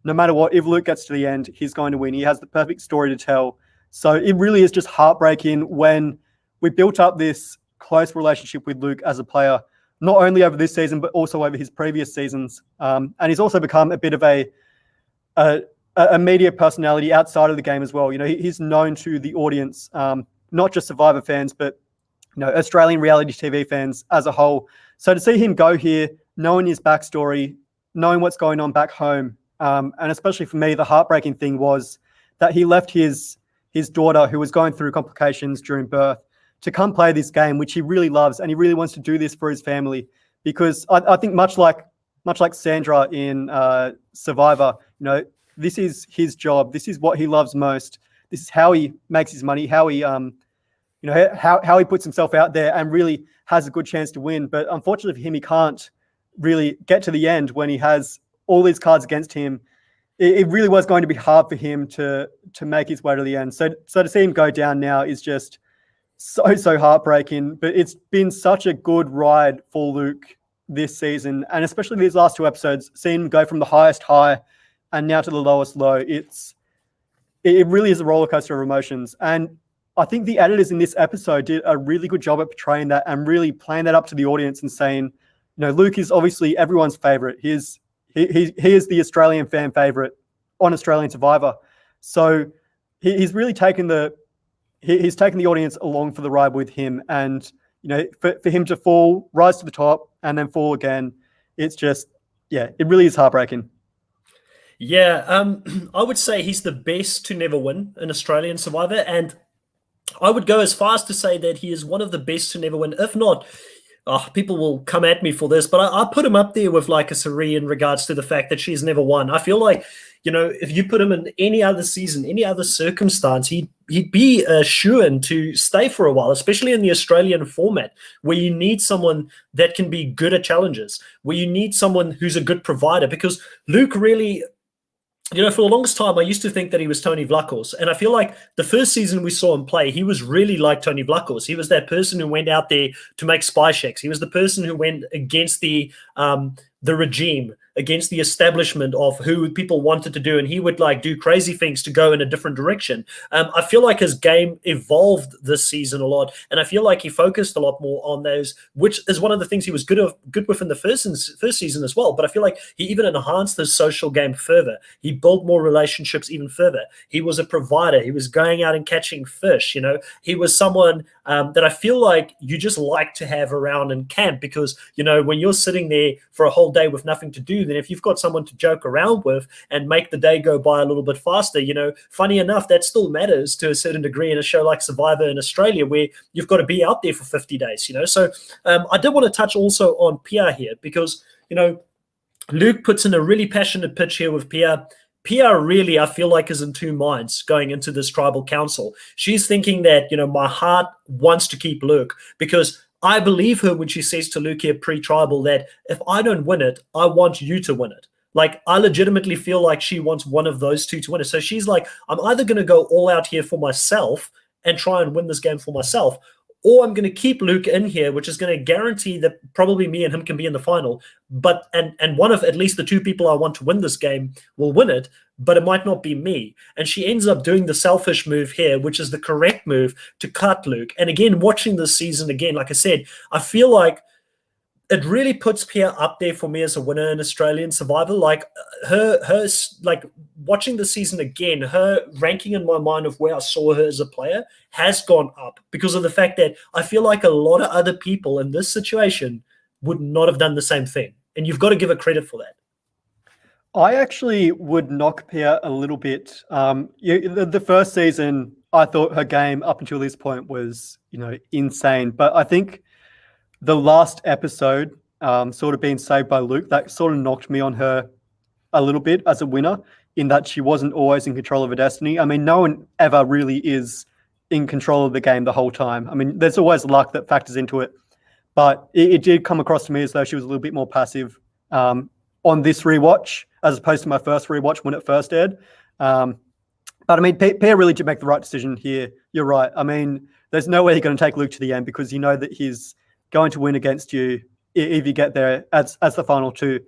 no matter what, if Luke gets to the end, he's going to win. He has the perfect story to tell. So it really is just heartbreaking when we built up this close relationship with Luke as a player, not only over this season, but also over his previous seasons. And he's also become a bit of a media personality outside of the game as well. You know, he's known to the audience, not just Survivor fans, but, you know, Australian reality TV fans as a whole. So to see him go here, knowing his backstory, knowing what's going on back home, and especially for me, the heartbreaking thing was that he left his daughter, who was going through complications during birth, to come play this game, which he really loves, and he really wants to do this for his family. Because I think much like Sandra in Survivor, you know, this is his job. This is what he loves most. This is how he makes his money. How he, how he puts himself out there and really has a good chance to win. But unfortunately for him, he can't really get to the end when he has all these cards against him. It really was going to be hard for him to make his way to the end. So to see him go down now is just so heartbreaking. But it's been such a good ride for Luke this season, and especially these last two episodes, seeing him go from the highest high and now to the lowest low. It really is a roller coaster of emotions. And I think the editors in this episode did a really good job at portraying that and really playing that up to the audience and saying, you know, Luke is obviously everyone's favorite. He is the Australian fan favorite on Australian Survivor. So he's really taken he's taken the audience along for the ride with him. And, you know, for him to fall, rise to the top and then fall again, it's just, yeah, it really is heartbreaking. Yeah, I would say he's the best to never win an Australian Survivor, and I would go as far as to say that he is one of the best to never win. If not, people will come at me for this, but I put him up there with like a Sari in regards to the fact that she's never won. I feel like, you know, if you put him in any other season, any other circumstance, he'd be a shoo-in to stay for a while, especially in the Australian format, where you need someone that can be good at challenges, where you need someone who's a good provider, because Luke really... You know, for the longest time, I used to think that he was Tony Vlachos. And I feel like the first season we saw him play, he was really like Tony Vlachos. He was that person who went out there to make spy checks. He was the person who went against the regime, against the establishment of who people wanted to do. And he would like do crazy things to go in a different direction. I feel like his game evolved this season a lot. And I feel like he focused a lot more on those, which is one of the things he was good with in the first season as well. But I feel like he even enhanced his social game further. He built more relationships even further. He was a provider. He was going out and catching fish. You know, he was someone that I feel like you just like to have around in camp, because, you know, when you're sitting there for a whole day with nothing to do, then if you've got someone to joke around with and make the day go by a little bit faster, you know, funny enough, that still matters to a certain degree in a show like Survivor in Australia, where you've got to be out there for 50 days, you know. So I did want to touch also on Pia here, because, you know, Luke puts in a really passionate pitch here with Pia. Pia really, I feel like, is in two minds going into this tribal council. She's thinking that, you know, my heart wants to keep Luke, because I believe her when she says to Luke here pre-tribal that if I don't win it, I want you to win it. Like, I legitimately feel like she wants one of those two to win it. So she's like, I'm either going to go all out here for myself and try and win this game for myself, or I'm going to keep Luke in here, which is going to guarantee that probably me and him can be in the final. But and one of at least the two people I want to win this game will win it, but it might not be me. And she ends up doing the selfish move here, which is the correct move to cut Luke. And again, watching this season again, like I said, I feel like it really puts Pia up there for me as a winner in Australian Survivor. Like her like watching the season again, her ranking in my mind of where I saw her as a player has gone up, because of the fact that I feel like a lot of other people in this situation would not have done the same thing. And you've got to give her credit for that. I actually would knock Pia a little bit. The first season, I thought her game up until this point was, you know, insane. But I think the last episode, sort of being saved by Luke, that sort of knocked me on her a little bit as a winner, in that she wasn't always in control of her destiny. I mean, no one ever really is in control of the game the whole time. I mean, there's always luck that factors into it, but it did come across to me as though she was a little bit more passive on this rewatch as opposed to my first rewatch when it first aired. But I mean, Pierre really did make the right decision here. You're right. I mean, there's no way you're going to take Luke to the end because you know that he's going to win against you if you get there as the final two.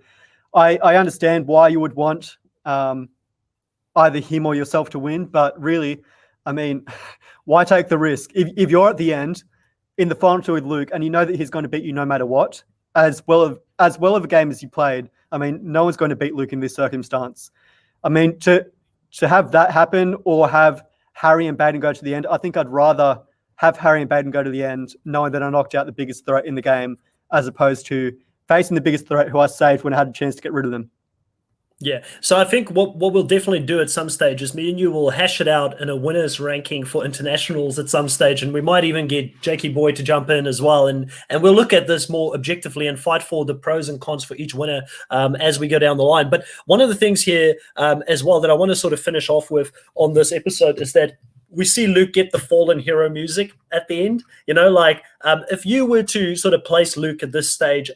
I understand why you would want either him or yourself to win, but really, I mean, why take the risk? If you're at the end in the final two with Luke and you know that he's going to beat you no matter what, as well of a game as you played, I mean, no one's going to beat Luke in this circumstance. I mean, to have that happen or have Harry and Baden go to the end, I think I'd rather have Harry and Baden go to the end knowing that I knocked out the biggest threat in the game as opposed to facing the biggest threat who I saved when I had a chance to get rid of them. Yeah, so I think what we'll definitely do at some stage is me and you will hash it out in a winners ranking for internationals at some stage, and we might even get Jakey Boy to jump in as well, and we'll look at this more objectively and fight for the pros and cons for each winner as we go down the line. But one of the things here as well that I want to sort of finish off with on this episode is that we see Luke get the fallen hero music at the end. You know, like if you were to sort of place Luke at this stage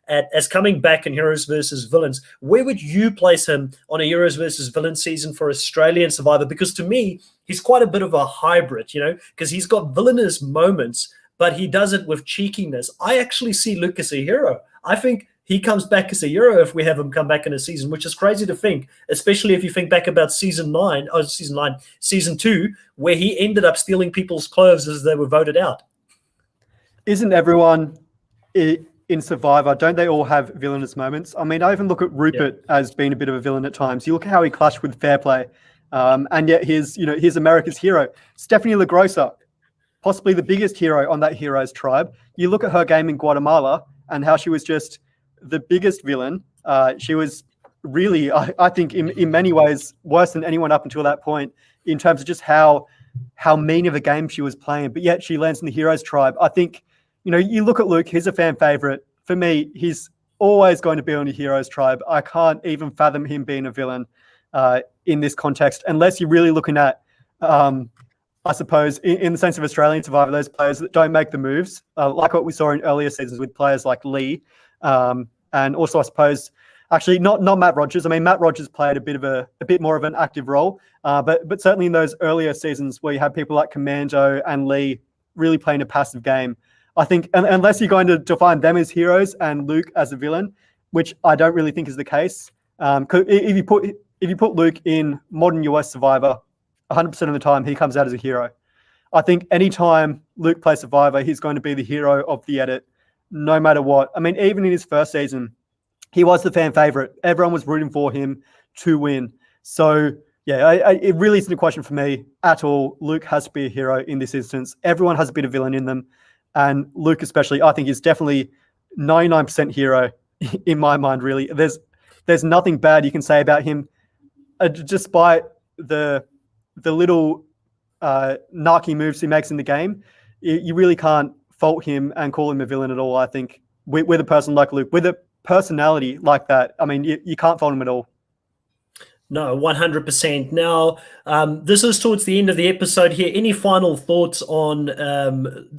as coming back in Heroes versus Villains, where would you place him on a Heroes versus Villains season for Australian Survivor? Because to me, he's quite a bit of a hybrid, you know, because he's got villainous moments, but he does it with cheekiness. I actually see Luke as a hero. I think he comes back as a hero if we have him come back in a season, which is crazy to think, especially if you think back about season 2, where he ended up stealing people's clothes as they were voted out. Isn't everyone in Survivor, don't they all have villainous moments? I mean, I even look at Rupert as being a bit of a villain at times. You look at how he clashed with Fairplay, and yet he's America's hero. Stephanie LaGrossa, possibly the biggest hero on that heroes tribe. You look at her game in Guatemala and how she was just the biggest villain. She was really, I think, in many ways, worse than anyone up until that point in terms of just how mean of a game she was playing. But yet she lands in the Heroes tribe. I think, you know, you look at Luke, he's a fan favorite. For me, he's always going to be on the Heroes tribe. I can't even fathom him being a villain in this context, unless you're really looking at, I suppose, in the sense of Australian Survivor, those players that don't make the moves, like what we saw in earlier seasons with players like Lee. And also, I suppose, actually, not Matt Rogers. I mean, Matt Rogers played a bit more of an active role, but certainly in those earlier seasons where you had people like Commando and Lee really playing a passive game, I think, unless you're going to define them as heroes and Luke as a villain, which I don't really think is the case. If you put Luke in modern US Survivor, 100% of the time he comes out as a hero. I think anytime Luke plays Survivor, he's going to be the hero of the edit, no matter what. I mean, even in his first season, he was the fan favorite. Everyone was rooting for him to win. So, yeah, it really isn't a question for me at all. Luke has to be a hero in this instance. Everyone has a bit of villain in them. And Luke especially, I think, is definitely 99% hero in my mind, really. There's nothing bad you can say about him, despite the little narky moves he makes in the game. You really can't fault him and call him a villain at all, I think, with a person like Luke. With a personality like that, I mean, you can't fault him at all. No, 100%. Now, this is towards the end of the episode here. Any final thoughts on,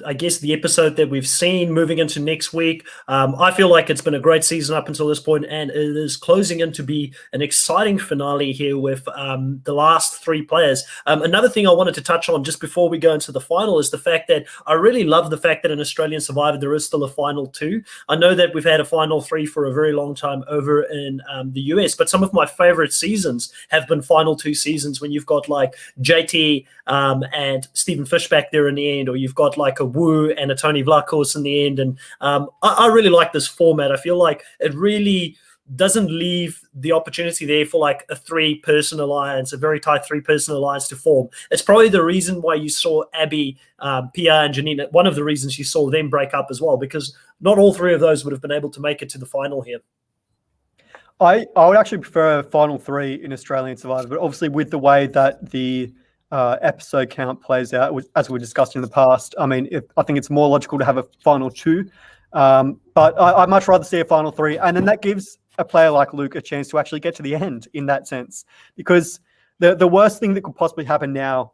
I guess, the episode that we've seen moving into next week? I feel like it's been a great season up until this point, and it is closing in to be an exciting finale here with the last three players. Another thing I wanted to touch on just before we go into the final is the fact that I really love the fact that in Australian Survivor there is still a final two. I know that we've had a final three for a very long time over in the US, but some of my favorite seasons have been final two seasons when you've got like JT and Stephen Fishback there in the end, or you've got like a Wu and a Tony Vlachos in the end. And I really like this format. I feel like it really doesn't leave the opportunity there for like a three-person alliance, a very tight three-person alliance to form. It's probably the reason why you saw Abby, Pia, and Janine, one of the reasons you saw them break up as well, because not all three of those would have been able to make it to the final here. I would actually prefer a final three in Australian Survivor, but obviously with the way that the episode count plays out, as we discussed in the past, I mean, I think it's more logical to have a final two, but I'd much rather see a final three, and then that gives a player like Luke a chance to actually get to the end in that sense, because the worst thing that could possibly happen now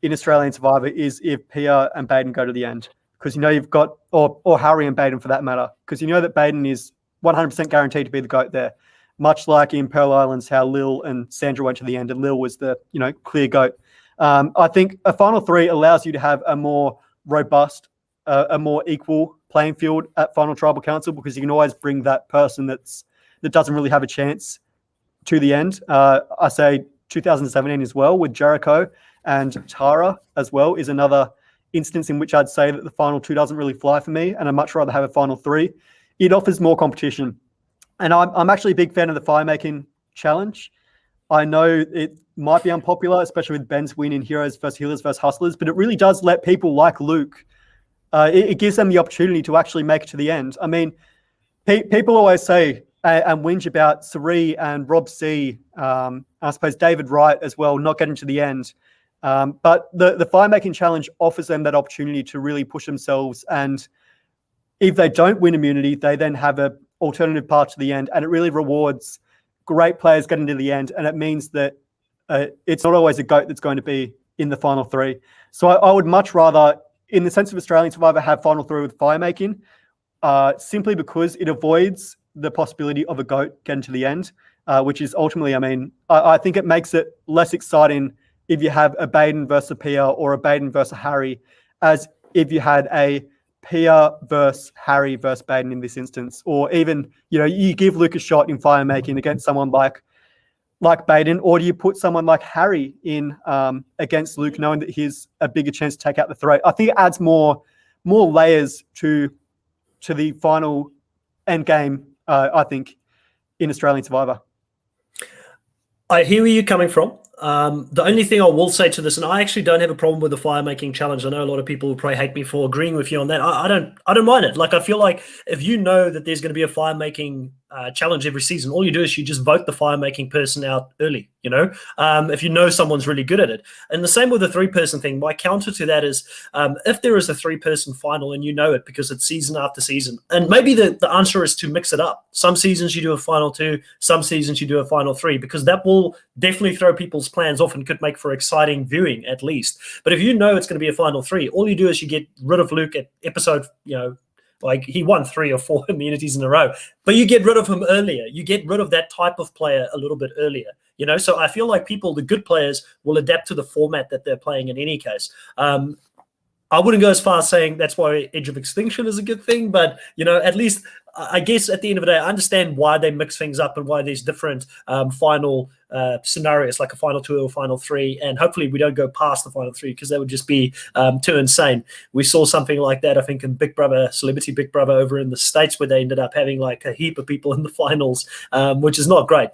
in Australian Survivor is if Pia and Baden go to the end, because you've got, or Harry and Baden for that matter, because that Baden is 100% guaranteed to be the GOAT there. Much like in Pearl Islands, how Lil and Sandra went to the end, and Lil was the clear GOAT. I think a final three allows you to have a more robust, a more equal playing field at Final Tribal Council, because you can always bring that person that doesn't really have a chance to the end. I say 2017 as well, with Jericho and Tara as well, is another instance in which I'd say that the final two doesn't really fly for me, and I'd much rather have a final three. It offers more competition. And I'm actually a big fan of the fire-making challenge. I know it might be unpopular, especially with Ben's win in Heroes vs. Healers vs. Hustlers, but it really does let people like Luke, it gives them the opportunity to actually make it to the end. I mean, people always say and whinge about Sari and Rob C, I suppose David Wright as well, not getting to the end. But the fire-making challenge offers them that opportunity to really push themselves, and if they don't win immunity, they then have a alternative path to the end, and it really rewards great players getting to the end, and it means that it's not always a GOAT that's going to be in the final three. So I would much rather, in the sense of Australian Survivor, have final three with fire making, simply because it avoids the possibility of a GOAT getting to the end, which is ultimately, I think it makes it less exciting if you have a Baden versus a Pia or a Baden versus a Harry, as if you had a Pia versus Harry versus Baden in this instance, or even you give Luke a shot in fire making against someone like Baden, or do you put someone like Harry in against Luke, knowing that he's a bigger chance to take out the throat? I think it adds more layers to the final end game. I think in Australian Survivor. I hear where you're coming from. The only thing I will say to this, and I actually don't have a problem with the fire making challenge. I know a lot of people will probably hate me for agreeing with you on that. I don't mind it. Like, I feel like if you know that there's going to be a fire making challenge every season, all you do is you just vote the fire making person out early. If you know someone's really good at it. And the same with the 3-person thing. My counter to that is, if there is a 3-person final and you know it because it's season after season, and maybe the answer is to mix it up. Some seasons you do a final 2, some seasons you do a final 3, because that will definitely throw people's plans off and could make for exciting viewing at least. But if you know it's going to be a final 3, all you do is you get rid of Luke at episode, like he won 3 or 4 immunities in a row, but you get rid of him earlier. You get rid of that type of player a little bit earlier. So I feel like the good players will adapt to the format that they're playing in any case. I wouldn't go as far as saying that's why Edge of Extinction is a good thing, but at least I guess at the end of the day, I understand why they mix things up and why there's different final scenarios, like a final 2 or final 3, and hopefully we don't go past the final 3, because that would just be too insane. We saw something like that, I think, in Big Brother, Celebrity Big Brother over in the States, where they ended up having like a heap of people in the finals, which is not great.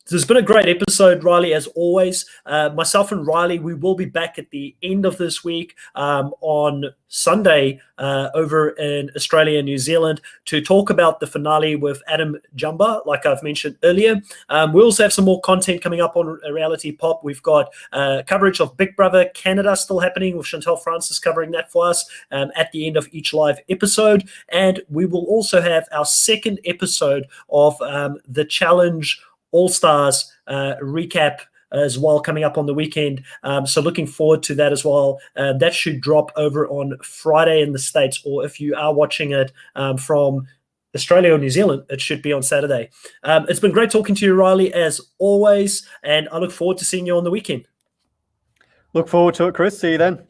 There's been a great episode, Riley, as always. Myself and Riley, we will be back at the end of this week on Sunday over in Australia and New Zealand to talk about the finale with Adam Jumba, like I've mentioned earlier. We also have some more content coming up on Reality Pop. We've got coverage of Big Brother Canada still happening, with Chantel Francis covering that for us at the end of each live episode. And we will also have our second episode of the Challenge All-Stars recap as well, coming up on the weekend. So looking forward to that as well. That should drop over on Friday in the States, or if you are watching it from Australia or New Zealand, it should be on Saturday. It's been great talking to you, Riley, as always, and I look forward to seeing you on the weekend. Look forward to it, Chris. See you then.